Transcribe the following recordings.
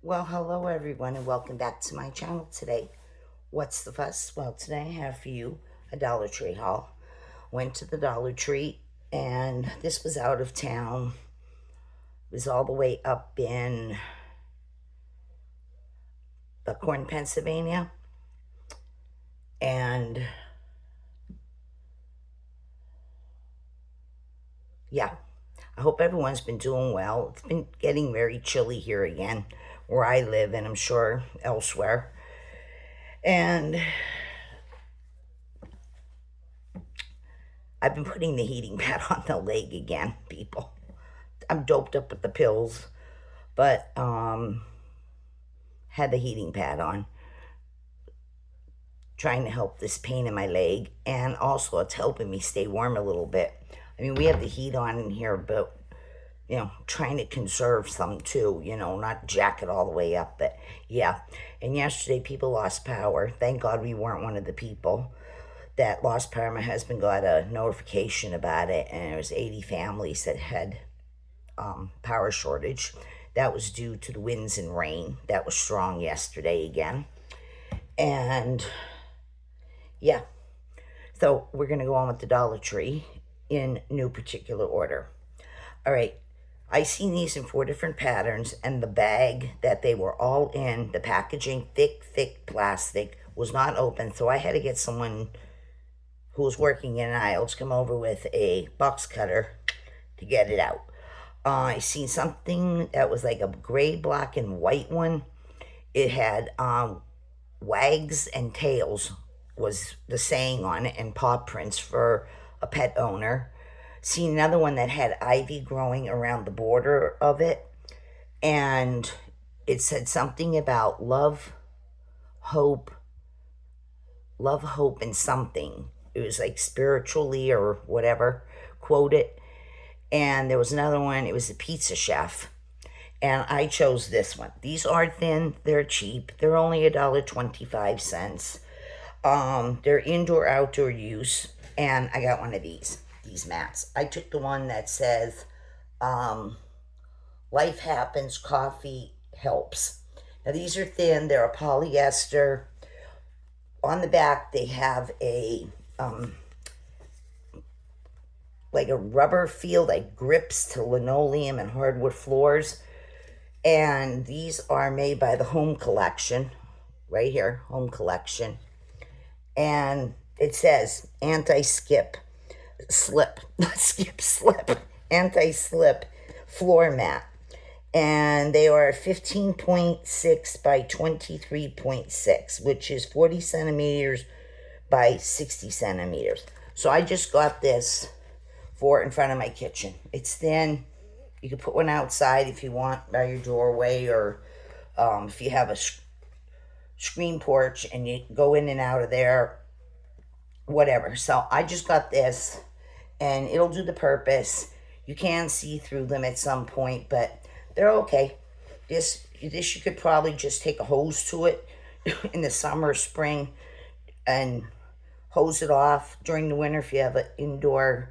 Well, hello everyone and welcome back to my channel today. What's the fuss? Well, today I have for you a Dollar Tree haul. Went to the Dollar Tree and this was out of town. It was all the way up in Buckhorn, Pennsylvania. And yeah, I hope everyone's been doing well. It's been getting very chilly here again where I live, and I'm sure elsewhere. And I've been putting the heating pad on the leg again, people. I'm doped up with the pills, but had the heating pad on, trying to help this pain in my leg, and also it's helping me stay warm a little bit. I mean, we have the heat on in here, but trying to conserve some too, not jack it all the way up, but yeah. And yesterday people lost power. Thank God we weren't one of the people that lost power. My husband got a notification about it, and there was 80 families that had power shortage. That was due to the winds and rain that was strong yesterday again. And yeah, so we're gonna go on with the Dollar Tree in no particular order. All right, I seen these in 4 different patterns, and the bag that they were all in, the packaging, thick plastic, was not open, so I had to get someone who was working in aisles to come over with a box cutter to get it out. I seen something that was like a gray, black, and white one. It had wags and tails was the saying on it, and paw prints for a pet owner. Seen another one that had ivy growing around the border of it, and it said something about love, hope, and something. It was like spiritually or whatever, quote it. And there was another one, it was a pizza chef, and I chose this one. These are thin, they're cheap, they're only $1.25. They're indoor outdoor use, and I got one of these mats. I took the one that says life happens, coffee helps. Now these are thin, they're a polyester. On the back they have a like a rubber feel that grips to linoleum and hardwood floors. And these are made by the Home Collection, right here, Home Collection. And it says anti-slip, anti-slip floor mat. And they are 15.6 by 23.6, which is 40 centimeters by 60 centimeters. So I just got this for in front of my kitchen. It's thin. You can put one outside if you want by your doorway, or if you have a screen porch and you go in and out of there, whatever. So I just got this, and it'll do the purpose. You can see through them at some point, but they're okay. This you could probably just take a hose to it in the summer or spring and hose it off during the winter if you have an indoor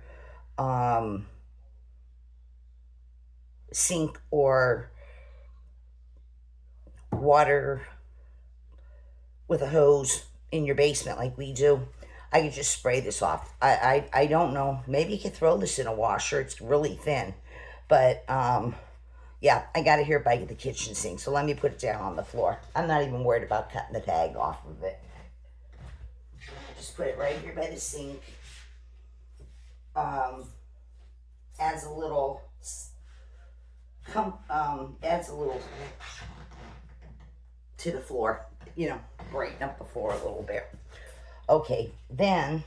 sink or water with a hose in your basement like we do. I could just spray this off. I don't know. Maybe you could throw this in a washer. It's really thin. But yeah, I got it here by the kitchen sink. So let me put it down on the floor. I'm not even worried about cutting the tag off of it. Just put it right here by the sink. Adds a little to the floor, brighten up the floor a little bit. Okay, then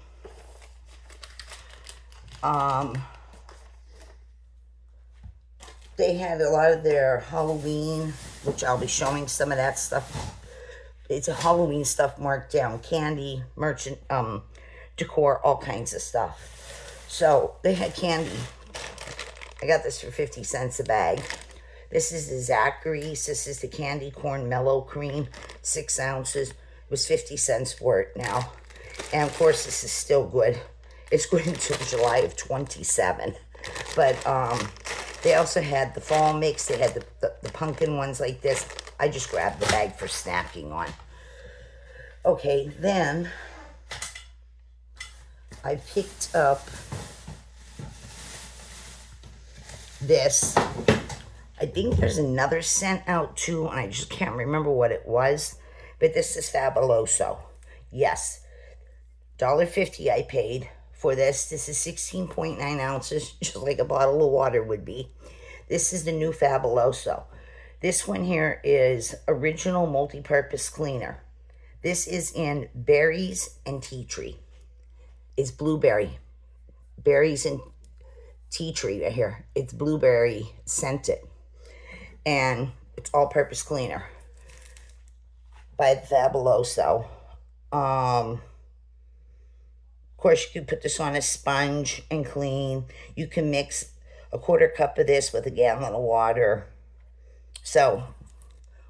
they had a lot of their Halloween, which I'll be showing some of that stuff. It's a Halloween stuff marked down, candy, merchant, decor, all kinds of stuff. So they had candy. I got this for 50 cents a bag. This is the Zachary's. This is the candy corn mellow cream, 6 ounces. It was 50 cents for it now. And of course, this is still good. It's good until July of 27. But they also had the fall mix. They had the pumpkin ones like this. I just grabbed the bag for snacking on. Okay, then I picked up this. I think there's another scent out too, and I just can't remember what it was. But this is Fabuloso. Yes, $1.50 I paid for this. This is 16.9 ounces, just like a bottle of water would be. This is the new Fabuloso. This one here is Original Multi-Purpose Cleaner. This is in berries and tea tree. It's blueberry. Berries and tea tree right here. It's blueberry scented. And it's all-purpose cleaner by the Fabuloso. Of course, you can put this on a sponge and clean. You can mix a quarter cup of this with a gallon of water. So,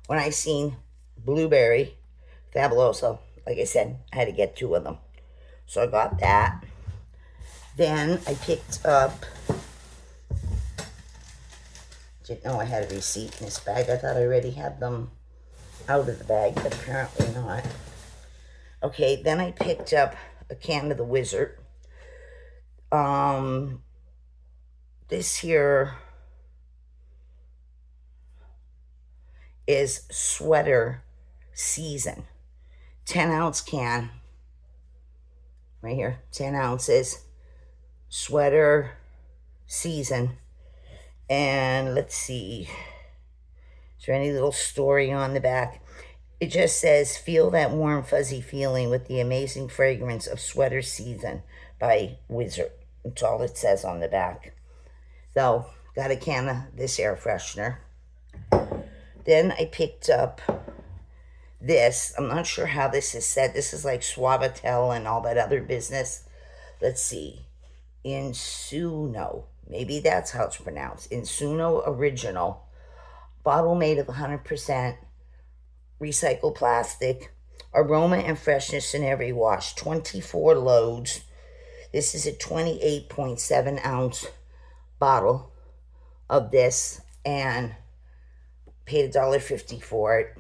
when I seen blueberry Fabuloso, like I said, I had to get 2 of them. So I got that. Then I picked up, didn't know I had a receipt in this bag. I thought I already had them out of the bag, but apparently not. Okay, then I picked up a can of the Wizard. This here is Sweater Season. 10-ounce can. Right here, 10 ounces. Sweater Season. And let's see. Is there any little story on the back? It just says, feel that warm, fuzzy feeling with the amazing fragrance of Sweater Season by Wizard. That's all it says on the back. So, got a can of this air freshener. Then I picked up this. I'm not sure how this is said. This is like Suavitel and all that other business. Let's see. Insuno. Maybe that's how it's pronounced. Insuno Original. Bottle made of 100% recycled plastic. Aroma and freshness in every wash. 24 loads. This is a 28.7 ounce bottle of this, and paid $1.50 for it.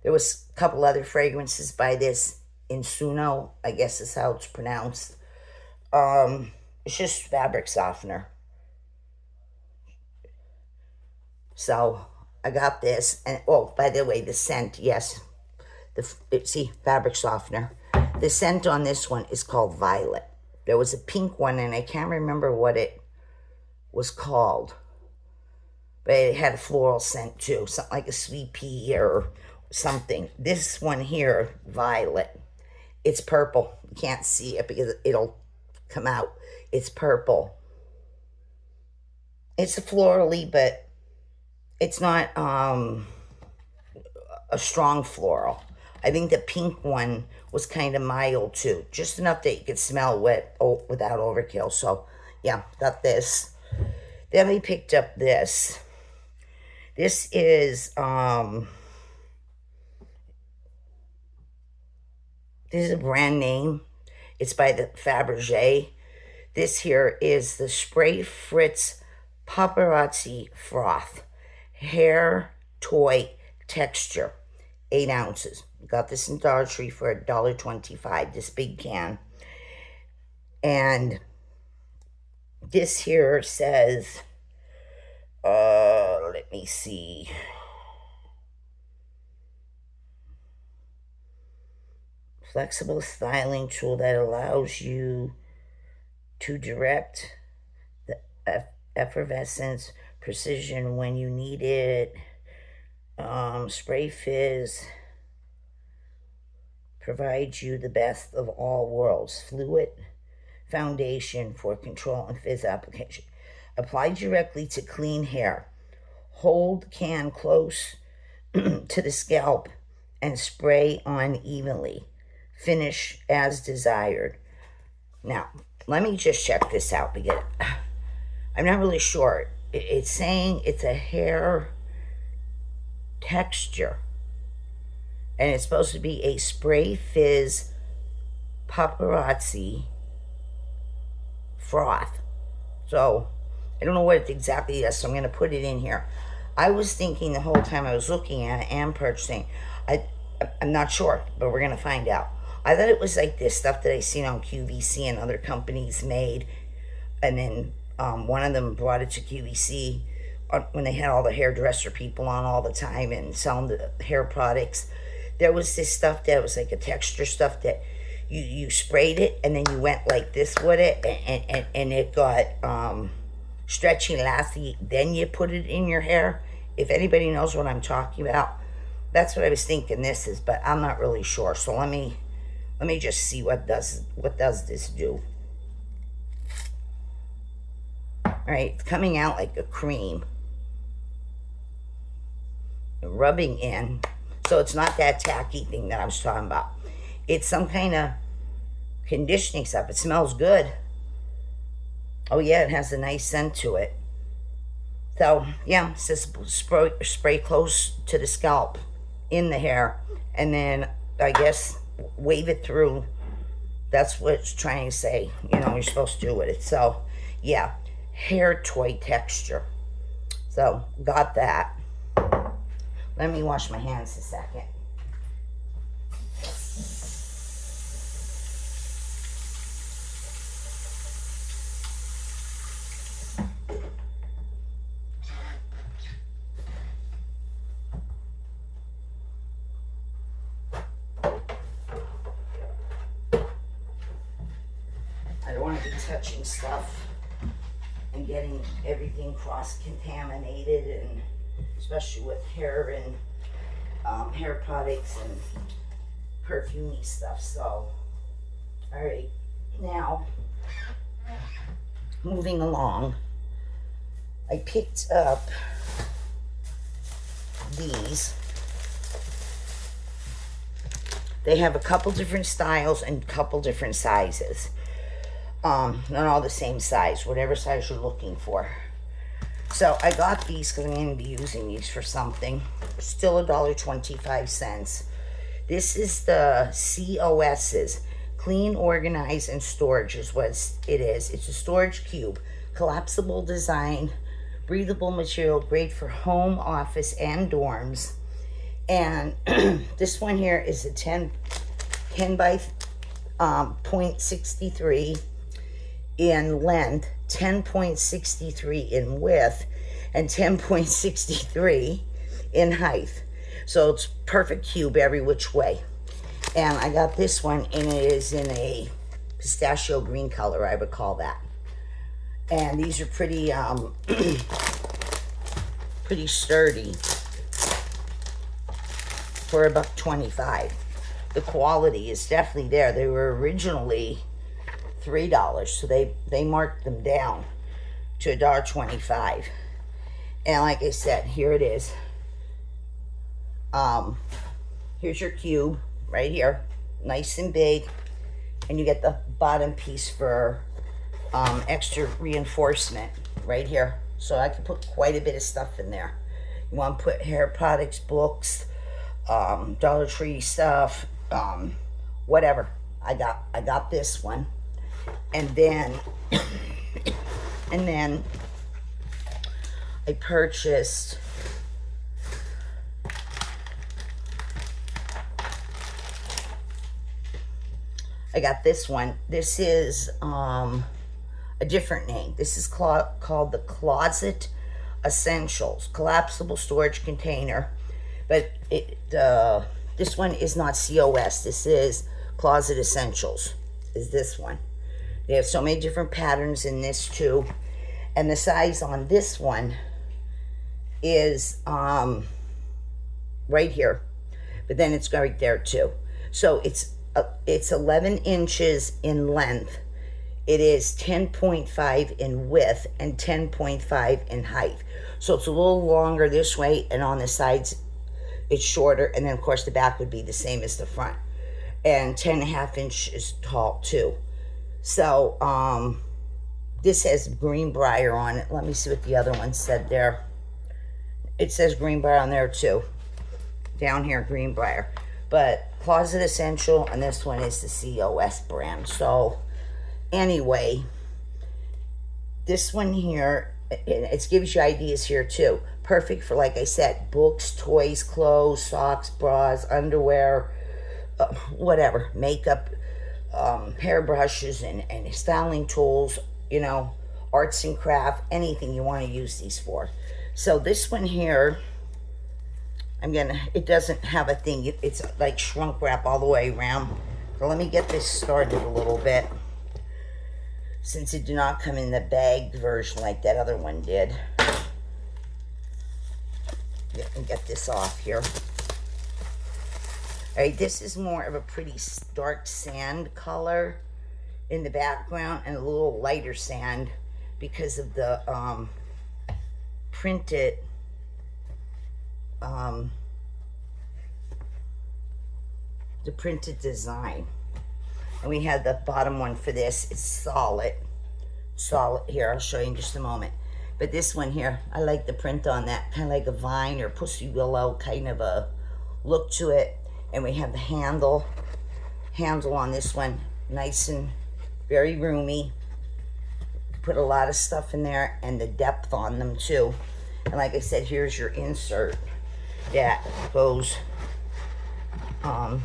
There was a couple other fragrances by this Insuno, I guess is how it's pronounced. It's just fabric softener. So I got this, and oh, by the way, the scent, yes, see, fabric softener. The scent on this one is called Violet. There was a pink one, and I can't remember what it was called, but it had a floral scent too, something like a sweet pea or something. This one here, Violet, it's purple. You can't see it because it'll come out. It's purple. It's a florally, but it's not a strong floral. I think the pink one was kind of mild too, just enough that you could smell without overkill. So yeah, got this. Then we picked up this. This is a brand name. It's by the Fabergé. This here is the Spray Fritz Paparazzi Froth Hair Toy Texture. 8 ounces. Got this in Dollar Tree for $1.25, this big can. And this here says, let me see. Flexible styling tool that allows you to direct the effervescence precision when you need it. Spray Fizz provides you the best of all worlds. Fluid foundation for control and fizz application. Apply directly to clean hair. Hold can close to the scalp and spray on evenly. Finish as desired. Now, let me just check this out because I'm not really sure. It's saying it's a hair texture, and it's supposed to be a Spray Fizz Paparazzi Froth. So I don't know what it exactly is, so I'm going to put it in here. I was thinking the whole time I was looking at it and purchasing, I'm not sure, but we're going to find out. I thought it was like this stuff that I seen on QVC and other companies made, and then one of them brought it to QVC when they had all the hairdresser people on all the time and selling the hair products. There was this stuff that was like a texture stuff that you sprayed it and then you went like this with it, and it got stretchy and elastic. Then you put it in your hair. If anybody knows what I'm talking about, that's what I was thinking this is, but I'm not really sure. So let me just see what does this do. All right, it's coming out like a cream, rubbing in. So it's not that tacky thing that I was talking about. It's some kind of conditioning stuff. It smells good. Oh yeah, it has a nice scent to it. So yeah, it says spray close to the scalp, in the hair, and then I guess wave it through. That's what it's trying to say. You know, you're supposed to do with it. So yeah, hair toy texture. So got that. Let me wash my hands a second. I don't want to be touching stuff and getting everything cross-contaminated, and especially with hair and hair products and perfumey stuff. So, all right, now moving along, I picked up these. They have a couple different styles and a couple different sizes. Not all the same size, whatever size you're looking for. So I got these because I'm going to be using these for something. Still $1.25. This is the COS's, Clean, Organize, and Storage is what it is. It's a storage cube, collapsible design, breathable material, great for home, office, and dorms. And this one here is a 10 by 0.63 in length, 10.63 in width, and 10.63 in height. So it's perfect cube every which way. And I got this one, and it is in a pistachio green color, I would call that. And these are pretty pretty sturdy for $1.25. The quality is definitely there. They were originally $3, so they marked them down to $1.25. And like I said, here it is. Here's your cube right here, nice and big, and you get the bottom piece for extra reinforcement right here. So I can put quite a bit of stuff in there. You want to put hair products, books, Dollar Tree stuff, whatever. I got this one. And then I purchased I got this one. This is a different name. This is called the Closet Essentials collapsible storage container, but this one is not COS. This is Closet Essentials. Is this one? They have so many different patterns in this too, and the size on this one is right here, but then it's right there too. So it's 11 inches in length. It is 10.5 in width and 10.5 in height. So it's a little longer this way, and on the sides it's shorter, and then of course the back would be the same as the front, and 10.5 inches tall too. So this has Greenbrier on it. Let me see what the other one said there. It says Greenbrier on there too, down here, Greenbrier. But Closet Essential, and this one is the COS brand. So anyway, this one here And it gives you ideas here too. Perfect for, like I said, books, toys, clothes, socks, bras, underwear, whatever, makeup, hairbrushes, and styling tools, you know, arts and craft, anything you want to use these for. So this one here, it doesn't have a thing. It's like shrunk wrap all the way around. So let me get this started a little bit, since it did not come in the bagged version like that other one did. Get this off here. All right, this is more of a pretty dark sand color in the background and a little lighter sand because of the printed design. And we had the bottom one for this. It's solid here. I'll show you in just a moment. But this one here, I like the print on that, kind of like a vine or pussy willow kind of a look to it. And we have the handle on this one, nice and very roomy. Put a lot of stuff in there, and the depth on them too. And like I said, here's your insert that goes down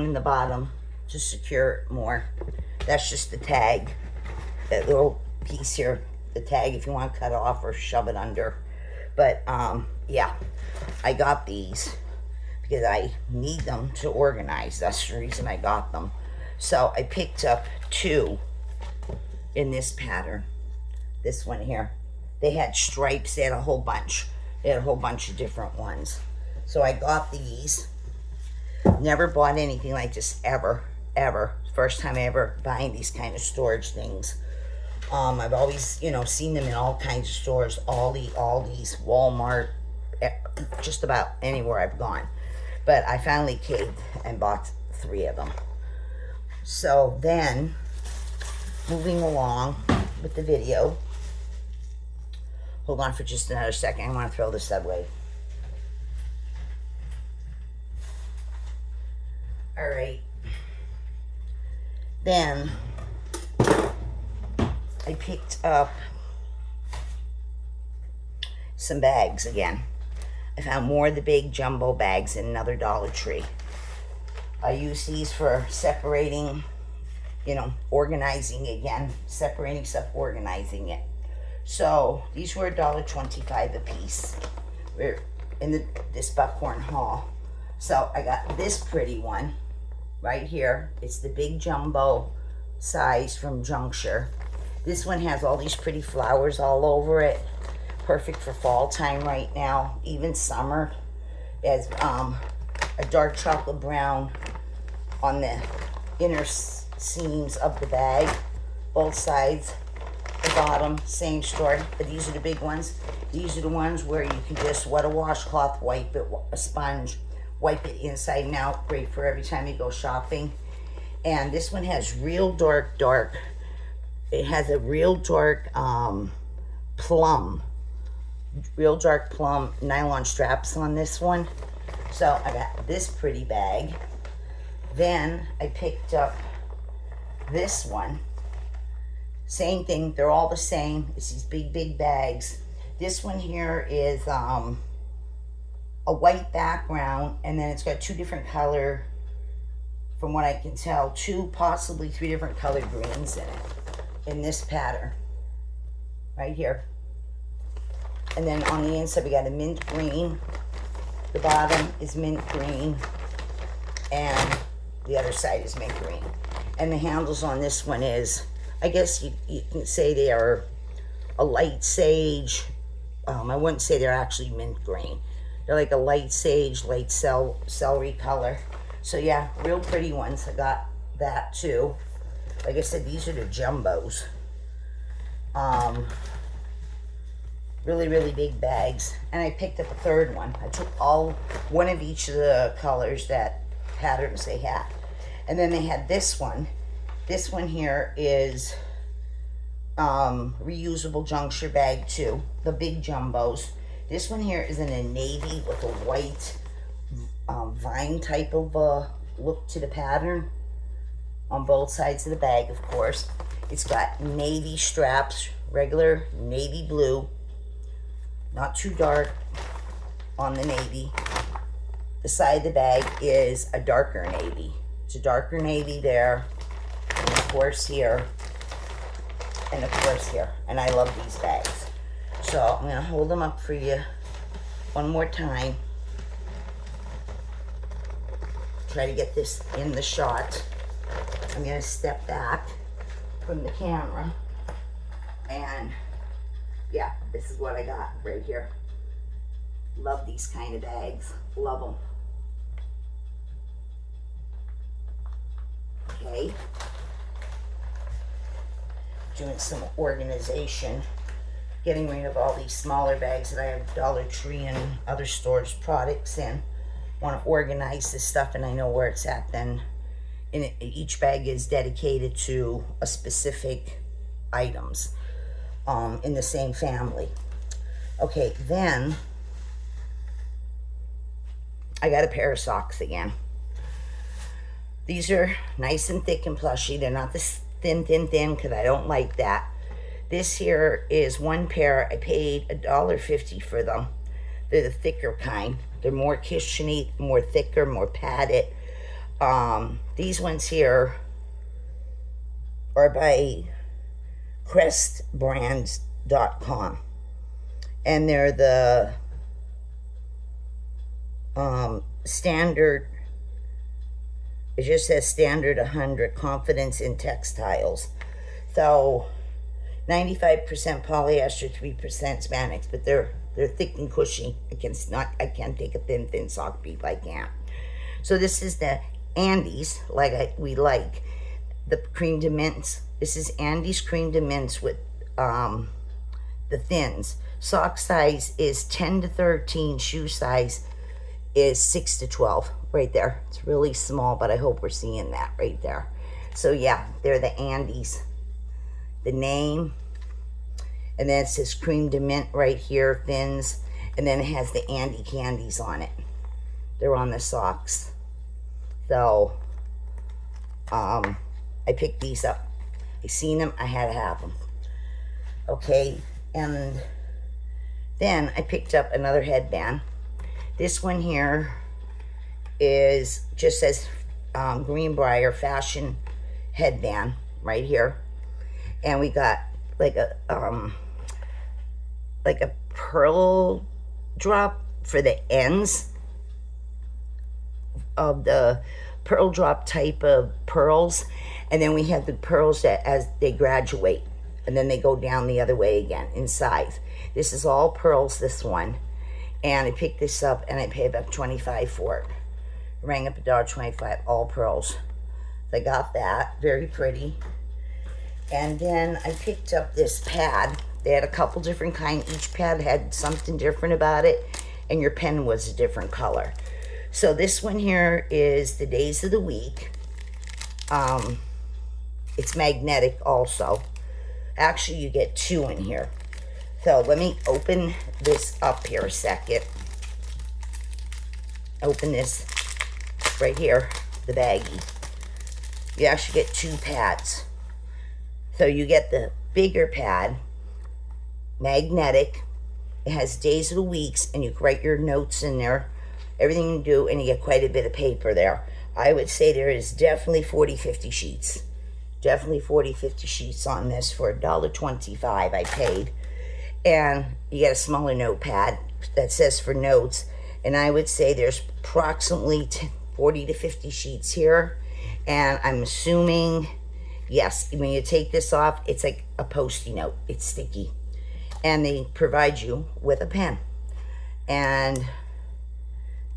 in the bottom to secure it more. That's just the tag, that little piece here, the tag, if you want to cut off or shove it under. But yeah, I got these because I need them to organize. That's the reason I got them. So I picked up 2 in this pattern. This one here, they had stripes. They had a whole bunch. They had a whole bunch of different ones. So I got these. Never bought anything like this ever. First time ever buying these kind of storage things. I've always, you know, seen them in all kinds of stores, Aldi's, Walmart, just about anywhere I've gone. But I finally caved and bought 3 of them. So then, moving along with the video. Hold on for just another second. I want to throw this away. All right. Then I picked up some bags again. I found more of the big jumbo bags in another Dollar Tree. I use these for separating, you know, organizing again, separating stuff, organizing it. So these were $1.25 a piece. We're in this Buckhorn haul. So I got this pretty one right here. It's the big jumbo size from Juncture. This one has all these pretty flowers all over it. Perfect for fall time right now, even summer. It has a dark chocolate brown on the inner seams of the bag, both sides. The bottom, same story, but these are the big ones. These are the ones where you can just wet a washcloth, wipe it, a sponge, wipe it inside and out. Great for every time you go shopping. And this one has real dark. It has a real dark plum nylon straps on this one. So I got this pretty bag. Then I picked up this one. Same thing, they're all the same. It's these big bags. This one here is a white background, and then it's got 2 different color, from what I can tell, 2, possibly 3 different color greens in it, in this pattern, right here. And then on the inside, we got a mint green. The bottom is mint green, and the other side is mint green. And the handles on this one is, I guess you can say they are a light sage. I wouldn't say they're actually mint green. They're like a light sage, light celery color. So yeah, real pretty ones. I got that too. Like I said, these are the jumbos. Really big bags. And I picked up a 3rd one. I took one of each of the colors, that patterns they had. And then they had this one. This one here is reusable Juncture bag too, the big jumbos. This one here is in a navy with a white vine type of look to the pattern on both sides of the bag, of course. It's got navy straps, regular navy blue, not too dark on the navy. The side of the bag is a darker navy. It's a darker navy there, and of course here, and of course here. And I love these bags. So I'm gonna hold them up for you one more time. Try to get this in the shot. I'm gonna step back from the camera, and yeah, this is what I got right here. Love these kind of bags, love them. Okay, doing some organization, getting rid of all these smaller bags that I have Dollar Tree and other stores products in. Want to organize this stuff, and I know where it's at. Then each bag is dedicated to a specific items in the same family. Okay, then I got a pair of socks again. These are nice and thick and plushy. They're not this thin, because I don't like that. This here is one pair. I paid $1.50 for them. They're the thicker kind. They're more cushiony, more thicker, more padded. These ones here are by crestbrands.com. And they're the standard, it just says standard 100, confidence in textiles. So 95% polyester, 3% spandex, but they're thick and cushy. I can't take a thin sock beef. I can't. So this is the Andes, we like the cream de mints. This is Andes cream de mints with the thins. Sock size is 10 to 13. Shoe size is 6 to 12. Right there. It's really small, but I hope we're seeing that right there. So yeah, they're the Andes. The name, and then it says cream de mint right here, thins, and then it has the Andy candies on it. They're on the socks. So I picked these up. I seen them, I had to have them. Okay, and then I picked up another headband. This one here just says Greenbrier fashion headband right here, and we got like a pearl drop for the ends of the pearl drop type of pearls, and then we have the pearls that as they graduate and then they go down the other way again in size. This is all pearls, this one, and I picked this up and I paid about $25 for it. Rang up $1.25, all pearls. I got that, very pretty. And then I picked up this pad. They had a couple different kinds. Each pad had something different about it, and your pen was a different color. So this one here is the days of the week. It's magnetic also. Actually, you get two in here. So let me open this up here a second. Open this right here, the baggie. You actually get two pads. So you get the bigger pad, magnetic. It has days of the weeks, and you can write your notes in there, everything you do, and you get quite a bit of paper there. I would say there is definitely 40-50 sheets. Definitely 40-50 sheets on this for $1.25 I paid. And you get a smaller notepad that says for notes. And I would say there's approximately 40 to 50 sheets here. And I'm assuming, yes, when you take this off, it's like a Post-it note. It's sticky. And they provide you with a pen. And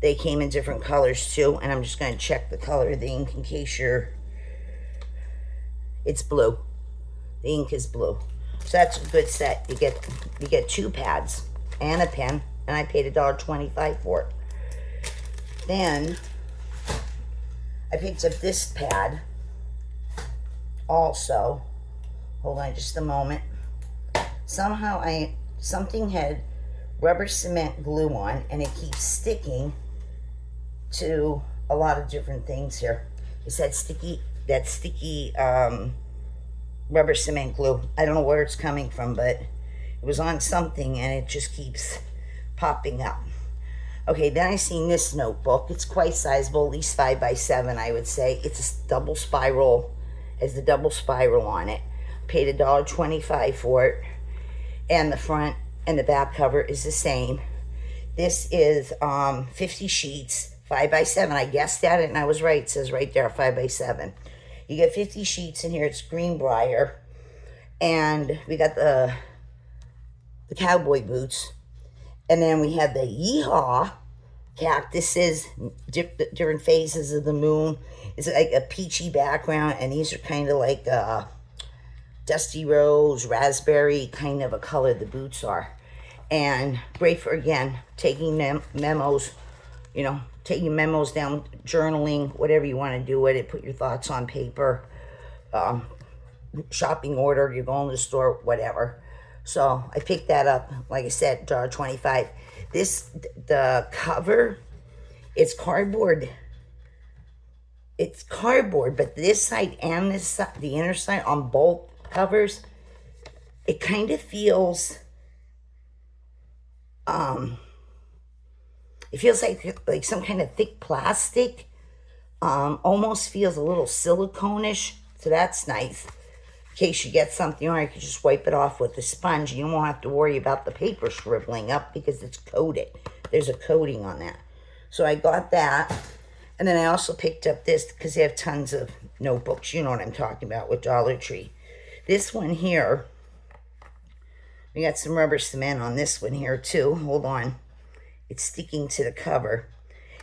they came in different colors too. And I'm just going to check the color of the ink in case it's blue. The ink is blue. So that's a good set. You get two pads and a pen. And I paid $1.25 for it. Then I picked up this pad also. Hold on just a moment. Somehow something had rubber cement glue on, and it keeps sticking to a lot of different things here. It's that sticky rubber cement glue. I don't know where it's coming from, but it was on something and it just keeps popping up. Okay, then I seen this notebook. It's quite sizable, at least 5 by 7, I would say. It's a double spiral, has the double spiral on it. Paid $1.25 for it. And the front and the back cover is the same. This is 50 sheets, 5 by 7. I guessed at it and I was right. It says right there, 5 by 7. You get 50 sheets in here. It's Greenbrier. And we got the cowboy boots. And then we have the Yeehaw cactuses, different phases of the moon. It's like a peachy background, and these are kind of like dusty rose, raspberry kind of a color the boots are. And great for, again, taking memos, you know, taking memos down, journaling, whatever you want to do with it. Put your thoughts on paper, shopping order, you're going to the store, whatever. So I picked that up, like I said, $1.25. The cover, it's cardboard. It's cardboard, but this side and this side, the inner side on both covers, it kind of feels, it feels like some kind of thick plastic. Almost feels a little silicone-ish, so that's nice. In case you get something on, you can just wipe it off with a sponge. You won't have to worry about the paper shriveling up because it's coated. There's a coating on that. So I got that. And then I also picked up this because they have tons of notebooks. You know what I'm talking about with Dollar Tree. This one here, we got some rubber cement on this one here too. Hold on. It's sticking to the cover.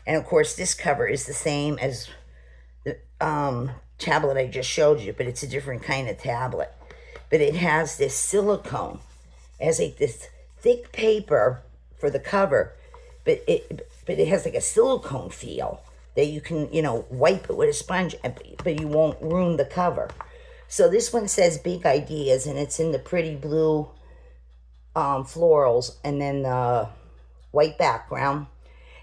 And of course, this cover is the same as the tablet I just showed you, but it's a different kind of tablet. But it has this silicone. It has like this thick paper for the cover, but it has like a silicone feel that you can, you know, wipe it with a sponge, but you won't ruin the cover. So this one says Big Ideas, and it's in the pretty blue florals, and then the white background.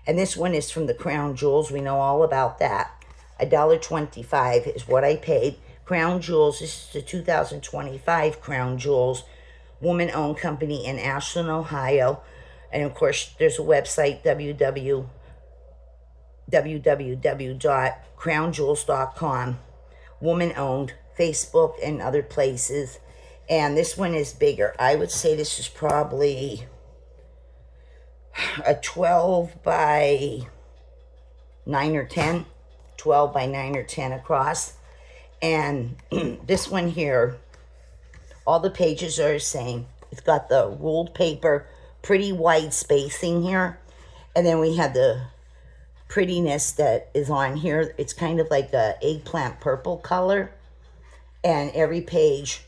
And this one is from the Crown Jewels. We know all about that. $1.25 is what I paid. Crown Jewels, this is the 2025 Crown Jewels, woman-owned company in Ashland, Ohio. And of course, there's a website, www.crownjewels.com, woman-owned, Facebook and other places. And this one is bigger. I would say this is probably a 12 by 9 or 10. 12 by 9 or 10 across. And this one here, all the pages are the same. It's got the ruled paper, pretty wide spacing here. And then we have the prettiness that is on here. It's kind of like a eggplant purple color. And every page,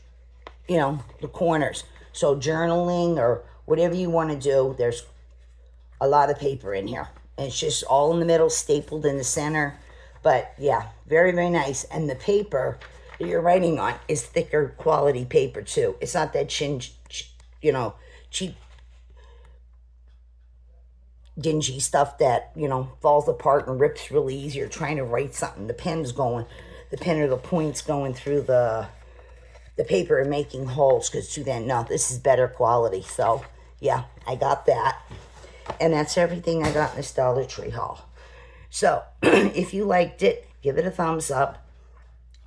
you know, the corners. So journaling or whatever you want to do, there's a lot of paper in here. And it's just all in the middle, stapled in the center. But yeah, very, very nice. And the paper that you're writing on is thicker quality paper too. It's not that cheap, dingy stuff that, you know, falls apart and rips really easy. You're trying to write something. The pen or the point's going through the paper and making holes because to then, no, this is better quality. So yeah, I got that. And that's everything I got in this Dollar Tree haul. So, if you liked it, give it a thumbs up,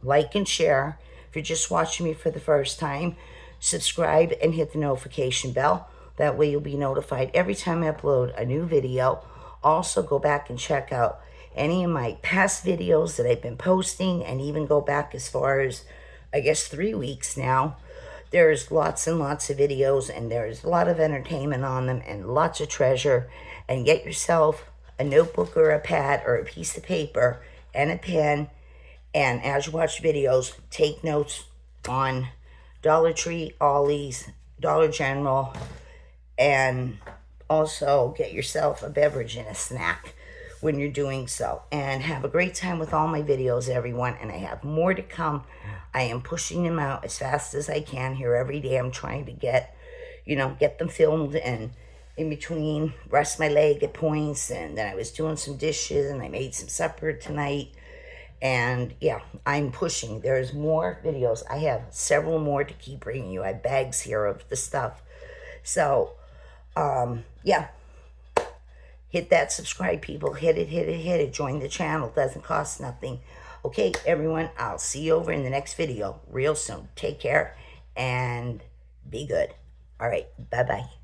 like and share. If you're just watching me for the first time, subscribe and hit the notification bell. That way you'll be notified every time I upload a new video. Also, go back and check out any of my past videos that I've been posting, and even go back as far as, I guess, 3 weeks now. There's lots and lots of videos, and there's a lot of entertainment on them, and lots of treasure. And get yourself a notebook or a pad or a piece of paper and a pen, and as you watch videos, take notes on Dollar Tree, Ollie's, Dollar General, and also get yourself a beverage and a snack when you're doing so. And have a great time with all my videos, everyone, and I have more to come. I am pushing them out as fast as I can here every day. I'm trying to get them filmed, and in between, rest my leg at points. And then I was doing some dishes, and I made some supper tonight. And yeah, I'm pushing. There's more videos. I have several more to keep bringing you. I have bags here of the stuff. So, yeah. Hit that subscribe, people. Hit it, hit it, hit it. Join the channel. Doesn't cost nothing. Okay, everyone. I'll see you over in the next video real soon. Take care and be good. All right. Bye-bye.